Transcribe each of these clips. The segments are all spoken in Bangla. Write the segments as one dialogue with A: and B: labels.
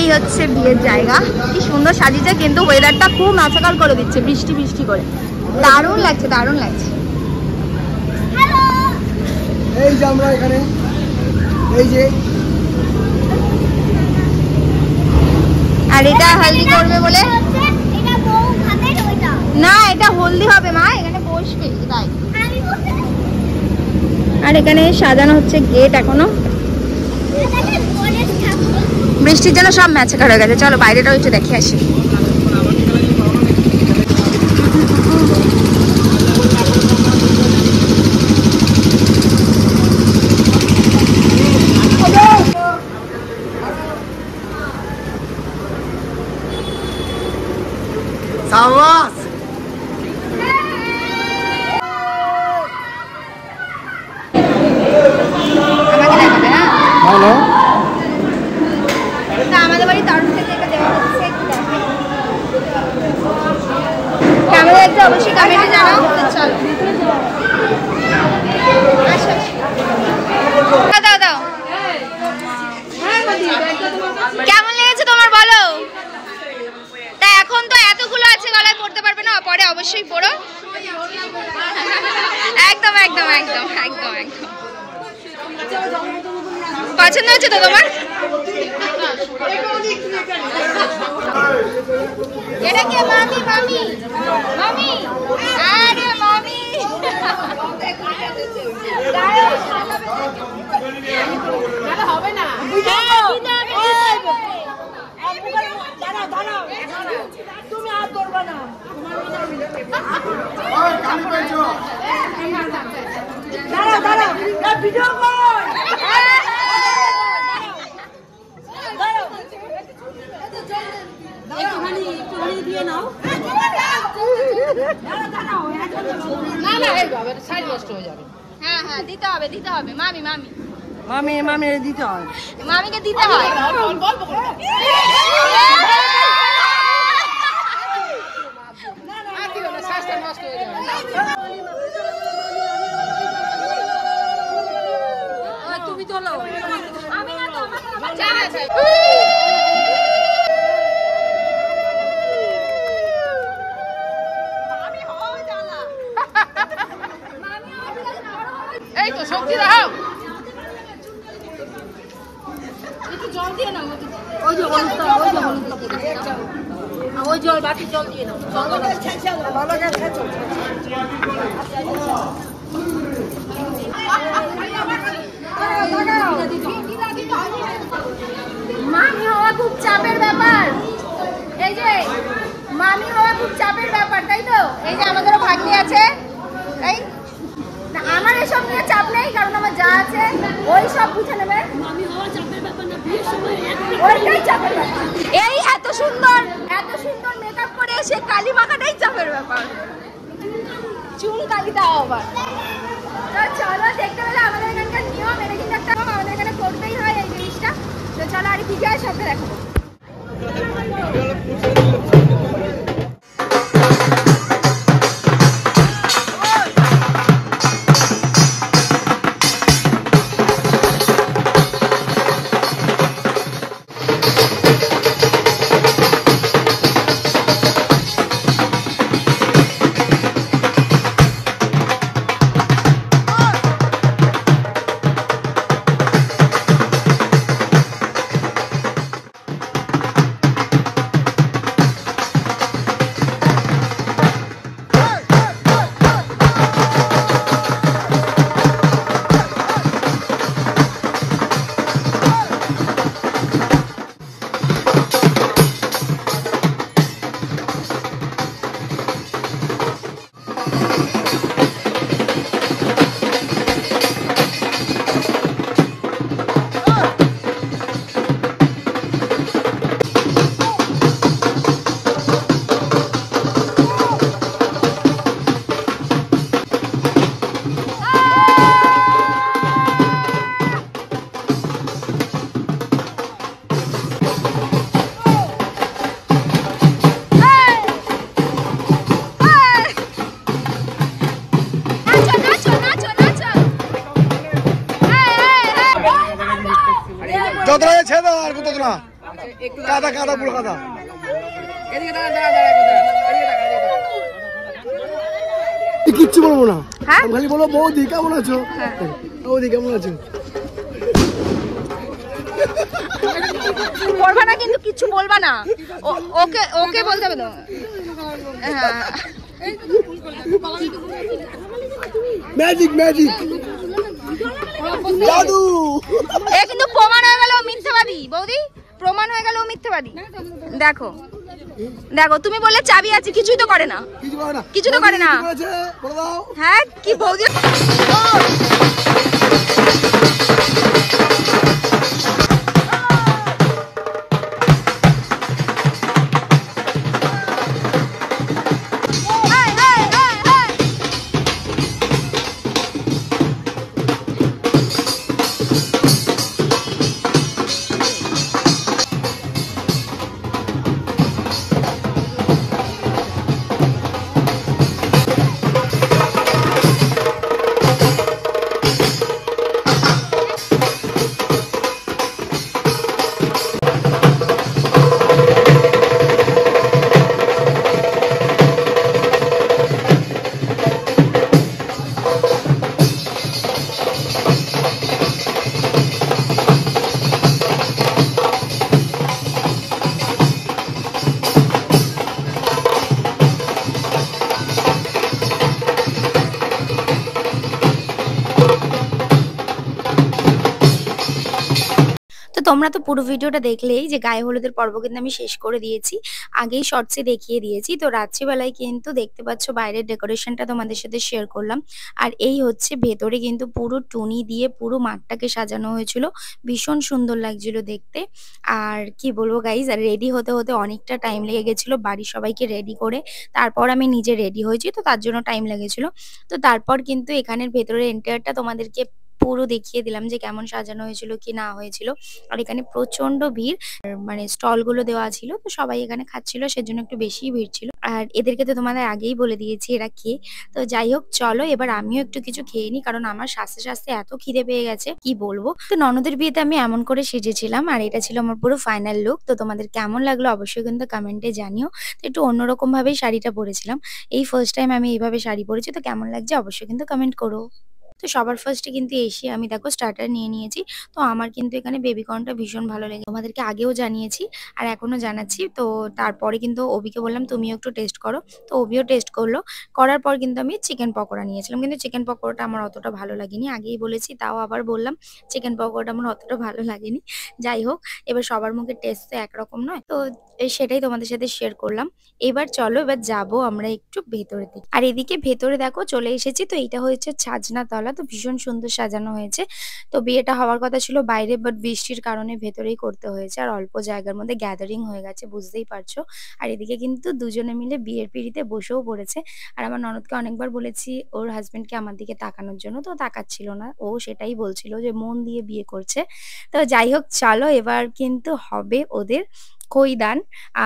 A: এই হচ্ছে বিয়ের জায়গা। কি সুন্দর সাজিয়েছে, কিন্তু ওয়েদারটা খুব ম্যাচাকাল করে দিচ্ছে, বৃষ্টি বৃষ্টি করে। দারুণ লাগছে, দারুণ লাগছে।
B: এই যে আমরা এখানে, এই যে,
A: আর এটা হলদি করবে বলে না, এটা হলদি হবে মা, এখানে বসবে তাই। আর এখানে সাজানো হচ্ছে গেট এখনো। বৃষ্টির জন্য সব ম্যাচাকার হয়ে গেছে। চলো বাইরেটাও একটু দেখে আসি।
B: সাবাস।
A: আমাকে দেখাবে হ্যাঁ?
B: ভালো।
A: তা আমাদের বাড়ি তারুণ থেকে এটা দেওয়া হচ্ছে, একটু দেখে। আমাদের একটা অবশ্যই কমেন্টে জানাও। চলো দাও দাও। কেমন লেগেছে তোমার বলো? তা এখন তো এতগুলো আছে, গলায় পড়তে পারবে না, পরে অবশ্যই পড়ো। একদম একদম একদম একদম একদম। পছন্দ হচ্ছে তো তোমার? এটা কি মামি? মামি মামি, আরে মামি হবে না। তুমি আর করবে না। দাঁড়া দাঁড়া, ভিডিও কর। একটুখানি দিয়ে নাও। না না, সাইড নষ্ট হয়ে যাবে। হ্যাঁ হ্যাঁ, দিতে হবে দিতে হবে। মামি মামি
B: মামি মামি দিতে হয়,
A: মামিকে দিতে হয়। তুমি চলো। আমি না তো, এই তো শক্তি দাও। একটু জল দিয়ে নাও। ওই যে হলুদটা, ওই যে হলুদটা পড়ে, ওই জল, বাটি জল দিয়ে নাও। মামি হওয়া খুব চাপের ব্যাপার। এই যে মামি হওয়া খুব চাপের ব্যাপার, তাই তো? এই যে আমাদেরও ভাগ্নি আছে, তাই না? আমার এসব নিয়ে চাপ নেই, কারণ আমার যা আছে ওই সব বুঝে নেবে। মামি হওয়া চাপের ব্যাপার না, বিয়ের সময় ওইটাই চাপের ব্যাপার। এই এত সুন্দর মেকআপ করে এসে কালি মাখাটাই চাপের ব্যাপার। চুল কালি দাও আবার। তো চলো, দেখতে পেলে আমাদের এখানকার নিয়ম, এটা কিন্তু একটা আমাদের এখানে করতেই হয় এই জিনিসটা। তো চলো, আর কি যায় সবটা দেখাবো।
B: কাদা কাদা পুরো কাদা। কিচ্ছু বলবো না, খালি বলো বৌদি কেমন আছো, বৌদি কেমন আছো।
A: করবা না কিন্তু কিচ্ছু বলবা না, ওকে ওকে বলতে হবে তো।
B: ম্যাজিক ম্যাজিক জাদু।
A: এ কিন্তু প্রমাণ হয়ে গেল মিথ্যাবাদী বৌদি, প্রমাণ হয়ে গেল মিথ্যাবাদী। দেখো দেখো তুমি বললে চাবি আছে, কিছুই তো করে না, কিছু তো করে না। হ্যাঁ কি বৌদি তোমরা তো পুরো ভিডিওটা দেখলেই যে গায়ে হলুদের পর্ব কিন্তু আমি শেষ করে দিয়েছি, আগেই শর্টসে দেখিয়ে দিয়েছি। তো রাত্রিবেলায় কিন্তু দেখতে পাচ্ছ বাইরের ডেকোরেশনটা তোমাদের সাথে শেয়ার করলাম। আর এই হচ্ছে ভেতরে কিন্তু পুরো টুনি দিয়ে পুরো মাঠটাকে সাজানো হয়েছিল, ভীষণ সুন্দর লাগছিল দেখতে। আর কি বলবো গাইজ, আর রেডি হতে হতে অনেকটা টাইম লেগে গেছিলো বাড়ির সবাইকে রেডি করে, তারপর আমি নিজে রেডি হয়েছি, তো তার জন্য টাইম লেগেছিল। তো তারপর কিন্তু এখানের ভেতরের এন্টারটা তোমাদেরকে পুরো দেখিয়ে দিলাম যে কেমন সাজানো হয়েছিল কি না হয়েছিল। আর এখানে প্রচন্ড ভিড়, মানে স্টল গুলো দেওয়া ছিল, তো সবাই এখানে খাচ্ছিল, সেজন্য একটু বেশি ভিড় ছিল। আর এদেরকে তো তোমাদের আগেই বলে দিয়েছি এরা কে। তো যাই হোক চলো এবার আমিও একটু কিছু খেয়ে নিই, কারণ আমার স্বাস্থ্য স্বাস্থ্যে এত খিদে পেয়ে গেছে কি বলবো। তো ননদের বিয়েতে আমি এমন করে সেজেছিলাম, আর এটা ছিল আমার পুরো ফাইনাল লুক। তো তোমাদের কেমন লাগলো অবশ্যই কিন্তু কমেন্টে জানিও। তো একটু অন্যরকম ভাবেই শাড়িটা পরেছিলাম, এই ফার্স্ট টাইম আমি এইভাবে শাড়ি পরেছি। তো কেমন লাগছে অবশ্যই কিন্তু কমেন্ট করো। তো সবার ফার্স্টে কিন্তু এসে আমি দেখো স্টার্টার নিয়ে নিয়েছি। তো আমার কিন্তু এখানে বেবিকর্নটা ভীষণ ভালো লেগে, তোমাদেরকে আগেও জানিয়েছি আর এখনো জানাচ্ছি। তো তারপরে কিন্তু অবিকে বললাম তুমিও একটু টেস্ট করো, তো অবিও টেস্ট করলো। করার পর কিন্তু আমি চিকেন পকোড়া নিয়েছিলাম, কিন্তু চিকেন পকোড়াটা আমার অতটা ভালো লাগেনি, আগেই বলেছি তাও আবার বললাম চিকেন পকোড়াটা আমার অতটা ভালো লাগেনি। যাই হোক এবার সবার মুখে টেস্ট তো একরকম নয়, তো সেটাই তোমাদের সাথে শেয়ার করলাম। এবার চলো এবার যাবো আমরা একটু ভেতরের দিকে। আর এদিকে ভেতরে দেখো চলে এসেছি, তো এইটা হচ্ছে ছাজনা তলা, তো ভীষণ সুন্দর সাজানো হয়েছে। তো বিয়েটা হওয়ার কথা ছিল বাইরে, বাট বৃষ্টির কারণে ভেতরেই করতে হয়েছে, আর অল্প জায়গার মধ্যে গ্যাদারিং হয়ে গেছে বুঝতেই পারছো। আর এদিকে কিন্তু দুজনে মিলে বিয়ের পিঁড়িতে বসেও পড়েছে। আর আমার ননদকে অনেকবার বলেছি ওর হাজবেন্ডকে আমার দিকে তাকানোর জন্য, তো তাকাচ্ছিল না, ও সেটাই বলছিল যে মন দিয়ে বিয়ে করছে। তো যাই হোক চলো এবার কিন্তু হবে ওদের খইদান,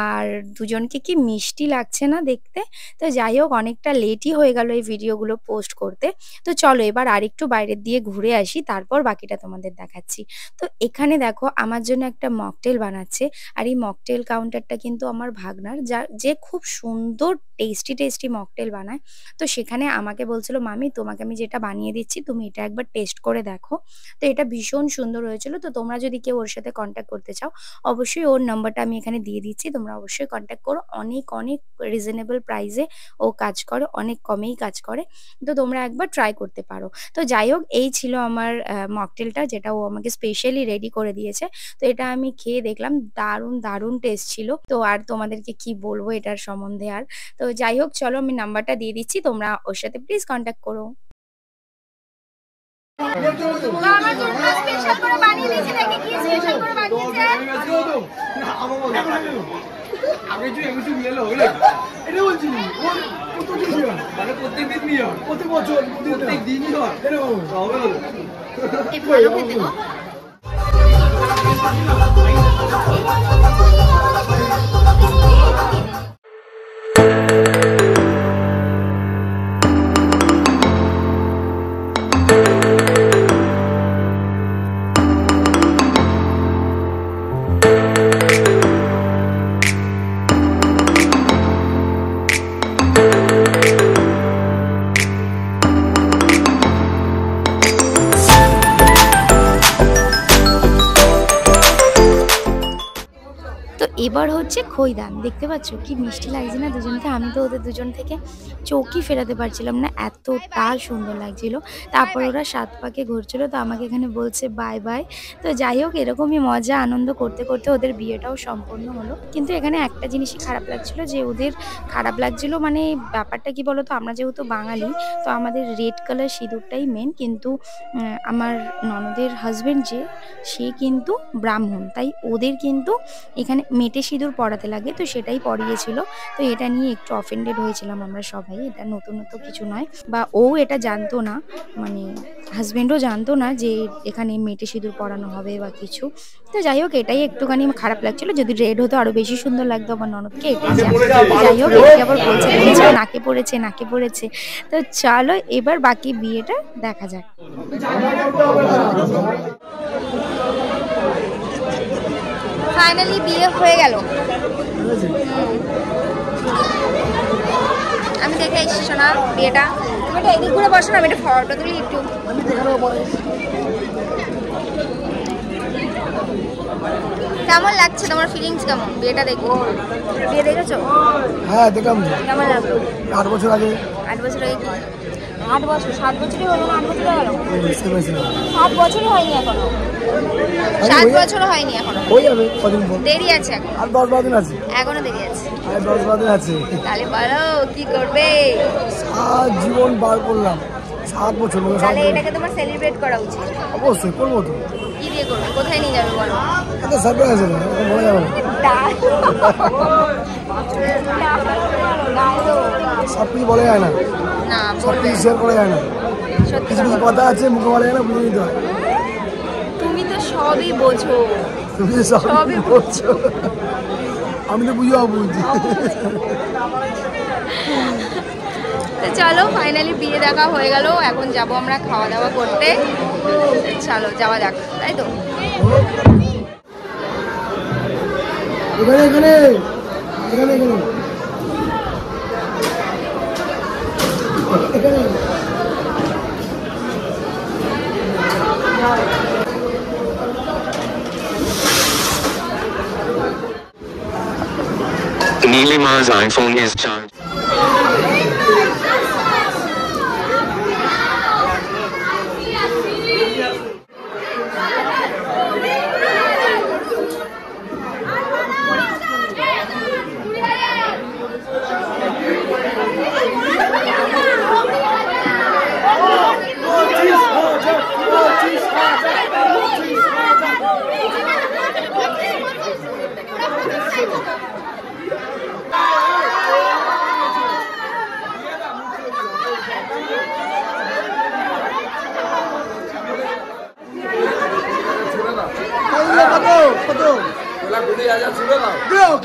A: আর দুজনকে কি মিষ্টি লাগছে না দেখতে। তো যাই হোক অনেকটা লেটই হয়ে গেল এই ভিডিওগুলো পোস্ট করতে। তো চলো এবার আরেকটু বাইরের দিয়ে ঘুরে আসি, তারপর বাকিটা তোমাদের দেখাচ্ছি। তো এখানে দেখো আমার জন্য একটা মকটেল বানাচ্ছে, আর এই মকটেল কাউন্টারটা কিন্তু আমার ভাগনার, যে খুব সুন্দর টেস্টি টেস্টি মকটেল বানায়। তো সেখানে আমাকে বলছিল মামি তোমাকে আমি যেটা বানিয়ে দিচ্ছি তুমি এটা একবার টেস্ট করে দেখো। তো এটা ভীষণ সুন্দর হয়েছিল। তো তোমরা যদি কেউ ওর সাথে কন্ট্যাক্ট করতে চাও অবশ্যই ওর নাম্বারটা আমি এখানে দিয়ে দিচ্ছি, তোমরা অবশ্যই কন্ট্যাক্ট করো। অনেক অনেক রিজনেবল প্রাইসে ও কাজ করে, অনেক কমেই কাজ করে, তো তোমরা একবার ট্রাই করতে পারো। তো যাই হোক এই ছিল আমার মকটেলটা, যেটা ও আমাকে স্পেশালি রেডি করে দিয়েছে। তো এটা আমি খেয়ে দেখলাম, দারুণ দারুণ টেস্ট ছিল। তো আর তোমাদেরকে কি বলবো এটার সম্বন্ধে আর। তো যাই হোক চলো আমি নাম্বারটা দিয়ে দিচ্ছি, তোমরা ওর সাথে প্লিজ কন্ট্যাক্ট করো। আমার জন্য স্পেশাল করে বানিয়ে দিয়েছে, নাকি কি স্পেশাল করে বানিয়েছে?
B: আগে যে এগুলো নিয়ে হলো এটা বলছি মানে প্রত্যেকদিন নিয়ে হয়, প্রতি বছর প্রত্যেক দিনই হয় এরকম হবে হলো
A: কি ভালো খেতে গো।
C: এবার হচ্ছে খইদান, দেখতে পাচ্ছ কি মিষ্টি লাগছে না দুজনকে। আমি তো ওদের দুজন থেকে চোখই ফেরাতে পারছিলাম না, এতটা সুন্দর লাগছিল। তারপর ওরা 7 পাকে ঘুরছিল, তো আমাকে এখানে বলছে বাই বাই। তো যাই হোক, এরকমই মজা আনন্দ করতে করতে ওদের বিয়েটাও সম্পন্ন হলো। কিন্তু এখানে একটা জিনিসই খারাপ লাগছিল, যে ওদের খারাপ লাগছিল মানে ব্যাপারটা কি বলতো, আমরা যেহেতু বাঙালি তো আমাদের রেড কালার সিঁদুরটাই মেন, কিন্তু আমার ননদের হাজবেন্ড সে কিন্তু ব্রাহ্মণ, তাই ওদের কিন্তু এখানে মেটে সিঁদুর পরাতে লাগে, তো সেটাই পরিয়েছিল। তো এটা নিয়ে একটু অফেন্ডেড হয়েছিলাম আমরা সবাই। এটা নতুনত্ব কিছু নয়, বা ও এটা জানতো না, মানে হাজবেন্ডও জানতো না যে এখানে মেটে সিঁদুর পরানো হবে বা কিছু। তো যাই হোক, এটাই একটুখানি খারাপ লাগছিল। যদি রেড হতো আরো বেশি সুন্দর লাগতো আমার ননদকে, এটাই যাই হোক। এটাকে আবার বলছে নাকে পড়েছে নাকে পড়েছে। তো চলো এবার বাকি বিয়েটা দেখা যাক।
A: ফাইনালি বিয়ে হয়ে গেল। আমি দেখে এসেছি শোনা বিয়েটা। তুমি এটা এদিক ঘুরে বসো না, আমি এটা ফটো তুলি একটু। কেমন লাগছে তোমার, ফিলিংস কেমন বিয়েটা দেখো? বিয়ে দেখেছো?
B: হ্যাঁ দেখলাম।
A: কেমন লাগলো?
B: 8 বছর আগে।
A: 8 বছর আগে কি? 8 বছর, 7 বছরই হলো না? 8 বছর হলো? 7 বছরই হয়নি এখনো। 7 বছরও হয়নি এখনো।
B: হয়ে যাবে কদিন পর।
A: দেরি আছে এখন।
B: আর 10-12 দিন আছে।
A: এখনো দেরি আছে।
B: আর 10-12 দিন আছে।
A: তাহলে বলো কি করবে?
B: সারা জীবন বার করলাম, 7 বছর।
A: তাহলে এটাকে তোমার সেলিব্রেট করা উচিত।
B: অবশ্যই করবো তো।
A: কি দিয়ে করবে? কোথায় নিয়ে যাবে বলো?
B: এটা সারপ্রাইজ আছে, বলা যাবে না। সব কিছু বলা যায় না,
A: না
B: সব কিছু শেয়ার করা যায় না।
A: সত্যি
B: কিছু কিছু কথা আছে মুখে বলা যায় না, বুঝে নিতে হয়।
A: তুমি তো সবই বোঝো।
B: তুমি তো সবই বলছো, আমি তো বুঝেও বুঝছি।
A: তো চলো ফাইনালি বিয়ে দেখা হয়ে গেল, এখন যাব আমরা খাওয়া দাওয়া করতে। চলো যাওয়া যাক, তাই তো?
B: এখানে এখানে এখানে এখানে
D: Nilima's iPhone is charged.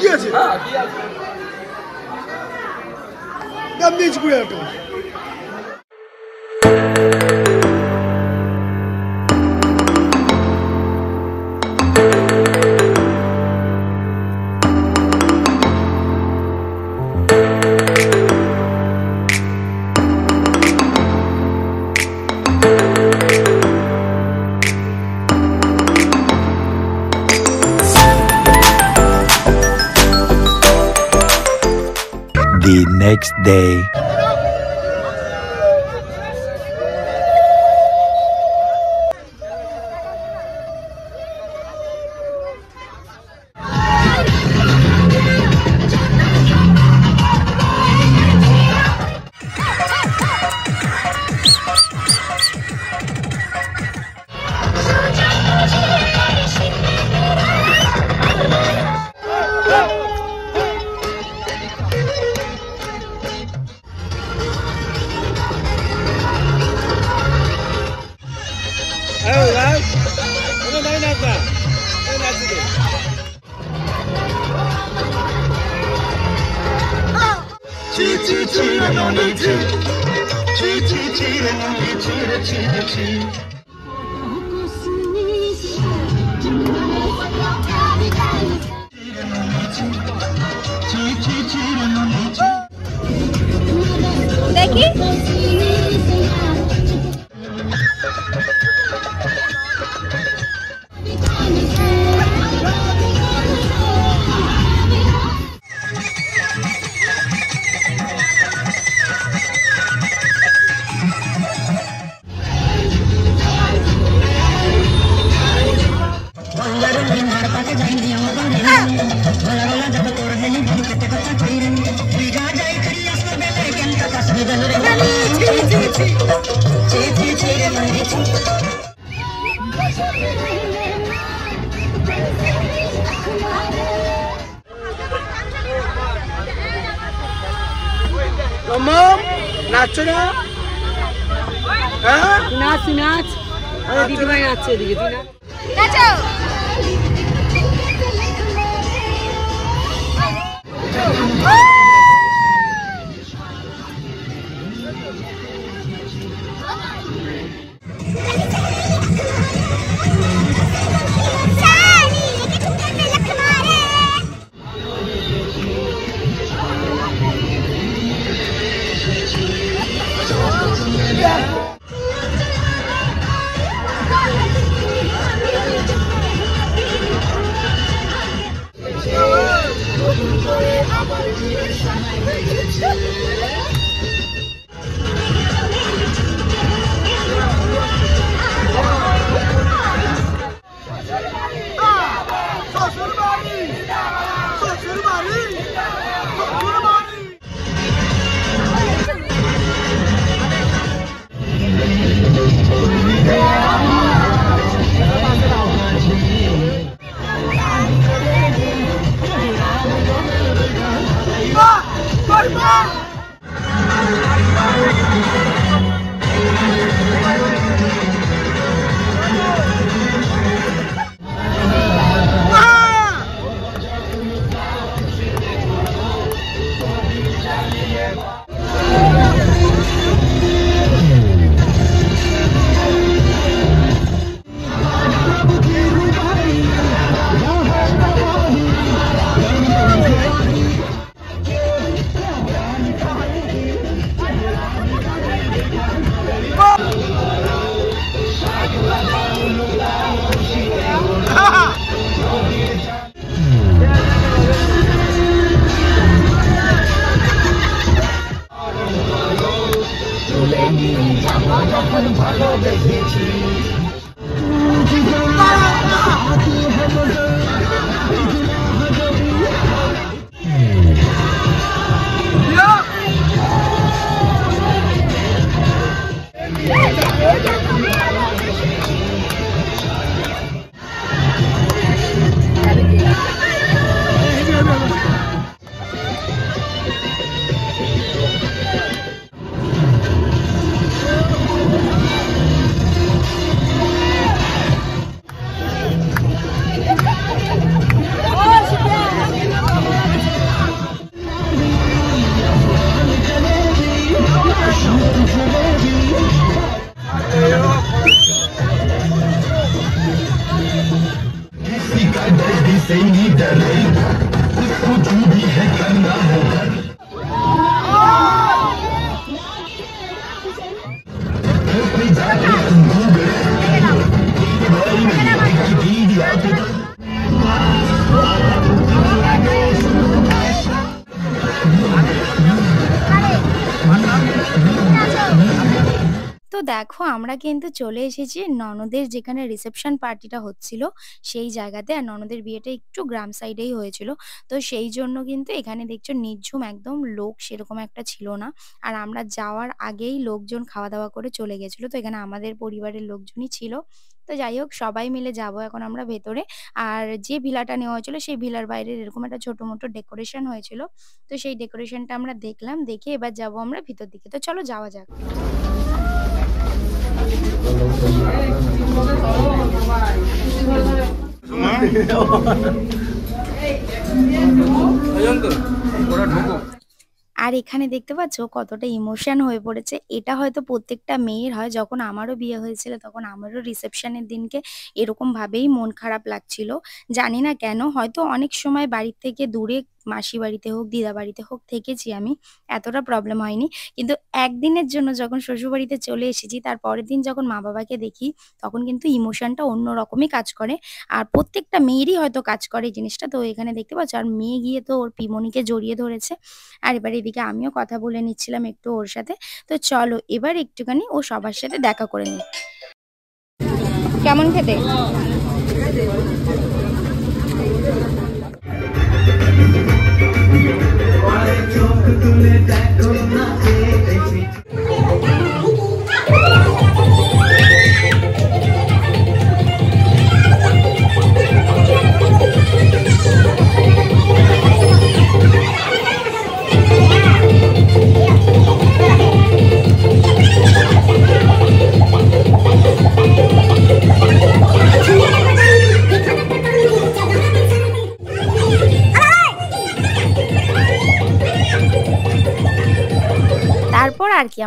B: কি আছে? দাম দিয়েছি 20,000 টাকা।
E: The next day.
A: দেখি
B: নাচছো না? হ্যাঁ
E: নাচ নাচ, আরে দিদিভাই নাচছে এদিকে, তুই না
A: নাচো।
C: তো দেখো আমরা কিন্তু চলে এসেছি ননদের যেখানে রিসেপশন পার্টিটা হচ্ছিল সেই জায়গাতে। আর ননদের বিয়েটা একটু গ্রাম সাইডেই হয়েছিল, তো সেই জন্য কিন্তু এখানে দেখছো নিঝুম একদম, লোক সেরকম একটা ছিল না। আর আমরা যাওয়ার আগেই লোকজন খাওয়া দাওয়া করে চলে গেছিলো, তো এখানে আমাদের পরিবারের লোকজনই ছিল। তো যাই হোক, সবাই মিলে যাব এখন আমরা ভেতরে। আর যে ভিলাটা নেওয়া হয়েছিল সেই ভিলার বাইরে এরকম একটা ছোট মোটো ডেকোরেশন হয়েছিল, তো সেই ডেকোরেশনটা আমরা দেখলাম, দেখে এবার যাব আমরা ভিতর দিকে। তো চলো যাওয়া যাক। আর এখানে দেখতে পাচ্ছ কতটা ইমোশন হয়ে পড়েছে। এটা হয়তো প্রত্যেকটা মেয়ের হয়। যখন আমারও বিয়ে হয়েছিল তখন আমারও রিসেপশনের দিনকে এরকম ভাবেই মন খারাপ লাগছিল, জানি না কেন। হয়তো অনেক সময় বাড়ির থেকে দূরে মাসি বাড়িতে হোক দিদা বাড়িতে হোক থেকেছি আমি, এতটা প্রবলেম হয়নি। কিন্তু একদিনের জন্য যখন শ্বশুরবাড়িতে চলে এসেছি তার পরের দিন যখন মা বাবাকে দেখি তখন কিন্তু ইমোশনটা অন্যরকমই কাজ করে। আর প্রত্যেকটা মেয়েরই হয়তো কাজ করে এই জিনিসটা। তো এখানে দেখতে পাচ্ছ, আর মেয়ে গিয়ে তো ওর পিমনিকে জড়িয়ে ধরেছে। আর এবার এদিকে আমিও কথা বলে নিচ্ছিলাম একটু ওর সাথে। তো চলো এবার একটুখানি ও সবার সাথে দেখা করে নিই। কেমন খেতে?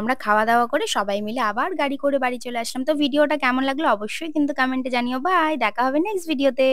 C: আমরা খাওয়া দাওয়া করে সবাই মিলে আবার গাড়ি করে বাড়ি চলে আসলাম। তো ভিডিওটা কেমন লাগলো অবশ্যই কিন্তু কমেন্টে জানিও। বাই, দেখা হবে নেক্সট ভিডিওতে।